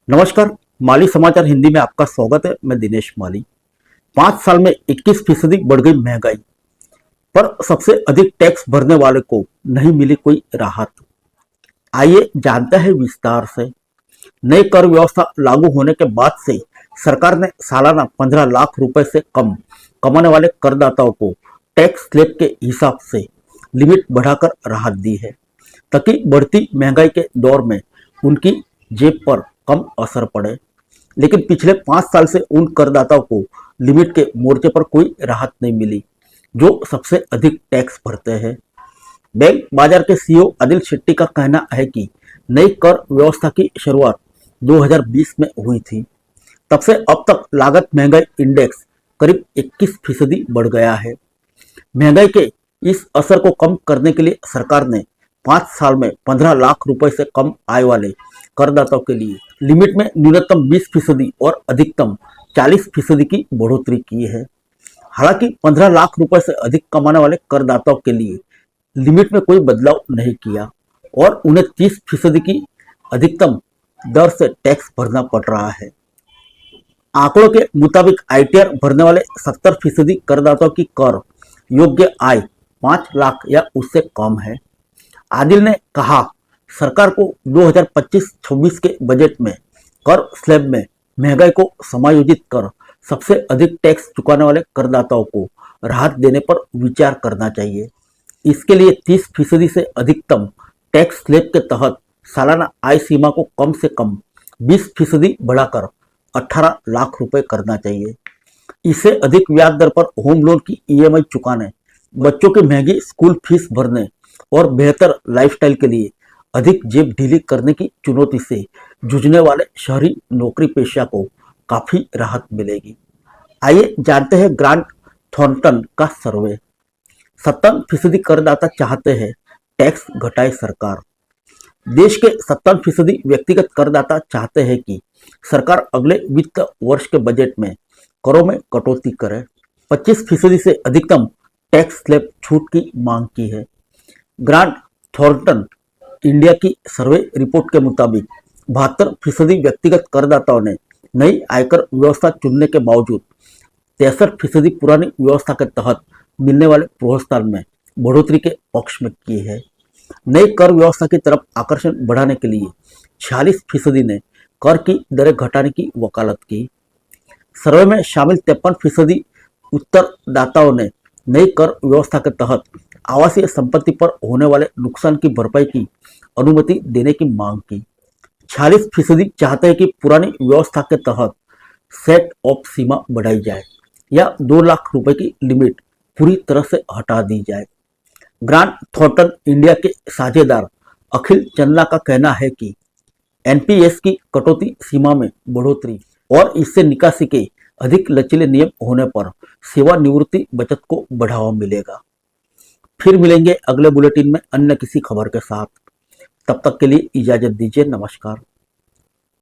नमस्कार। माली समाचार हिंदी में आपका स्वागत है। मैं दिनेश माली। 5 साल में 21% बढ़ गई महंगाई, पर सबसे अधिक टैक्स भरने वाले को नहीं मिली कोई राहत। आइए जानते हैं विस्तार से। नई कर व्यवस्था लागू होने के बाद से सरकार ने सालाना 15 लाख रुपए से कम कमाने वाले करदाताओं को टैक्स स्लैब के हिसाब से लिमिट बढ़ाकर राहत दी है, ताकि बढ़ती महंगाई के दौर में उनकी जेब पर कम असर पड़े। लेकिन पिछले 5 साल से उन करदाताओं को लिमिट के मोर्चे पर कोई राहत नहीं मिली जो सबसे अधिक टैक्स भरते हैं। बैंक बाजार के सीईओ अनिल शेट्टी का कहना है कि नई कर व्यवस्था की शुरुआत 2020 में हुई थी। तब से अब तक लागत महंगाई इंडेक्स करीब 21% बढ़ गया है। महंगाई के इस असर को कम करने के लिए सरकार ने 5 साल में 15 लाख रुपए से कम आय वाले करदाताओं के लिए लिमिट में न्यूनतम 20% और अधिकतम 40% की बढ़ोतरी की है। हालांकि 15 लाख रुपए से अधिक कमाने वाले करदाताओं के लिए लिमिट में कोई बदलाव नहीं किया और उन्हें 30% की अधिकतम दर से टैक्स भरना पड़ रहा है। आंकड़ों के मुताबिक आईटीआर भरने वाले 70% करदाताओं की कर योग्य आय 5 लाख या उससे कम है। आदिल ने कहा, सरकार को 2025-26 के बजट में कर स्लैब में महंगाई को समायोजित कर सबसे अधिक टैक्स चुकाने वाले करदाताओं को राहत देने पर विचार करना चाहिए। इसके लिए 30% से अधिकतम टैक्स स्लैब के तहत सालाना आय सीमा को कम से कम 20% बढ़ाकर 18 लाख रुपए करना चाहिए। इससे अधिक ब्याज दर पर होम लोन की ईएमआई चुकाने, बच्चों की महंगी स्कूल फीस भरने और बेहतर लाइफस्टाइल के लिए अधिक जेब ढीली करने की चुनौती से जूझने वाले शहरी नौकरी पेशा को काफी राहत मिलेगी। आइए जानते हैं ग्रांट थॉर्नटन का सर्वे। 57% करदाता चाहते हैं टैक्स घटाए सरकार। देश के 57% व्यक्तिगत करदाता चाहते हैं कि सरकार अगले वित्त वर्ष के बजट में करों में कटौती करे। 25% से अधिकतम टैक्स स्लैब छूट की मांग की है। ग्रांट थॉर्नटन इंडिया की सर्वे रिपोर्ट के मुताबिक 72% व्यक्तिगत करदाताओं ने नई आयकर व्यवस्था चुनने के बावजूद 63% पुरानी व्यवस्था के तहत मिलने वाले प्रोत्साहन में बढ़ोतरी के पक्ष में की है। नई कर व्यवस्था की तरफ आकर्षण बढ़ाने के लिए 46% ने कर की दरें घटाने की वकालत की। सर्वे में शामिल 53% उत्तरदाताओं ने नई कर व्यवस्था के तहत आवासीय संपत्ति पर होने वाले नुकसान की भरपाई की अनुमति देने की मांग की। 46% चाहते हैं कि पुरानी व्यवस्था के तहत सेट ऑफ सीमा बढ़ाई जाए या 2 लाख रुपए की लिमिट पूरी तरह से हटा दी जाए। ग्रांट थॉर्नटन इंडिया के साझेदार अखिल चंदला का कहना है कि एनपीएस की कटौती सीमा में बढ़ोतरी और इससे निकासी के अधिक लचीले नियम होने पर सेवानिवृत्ति बचत को बढ़ावा मिलेगा। फिर मिलेंगे अगले बुलेटिन में अन्य किसी खबर के साथ। तब तक के लिए इजाजत दीजिए। नमस्कार।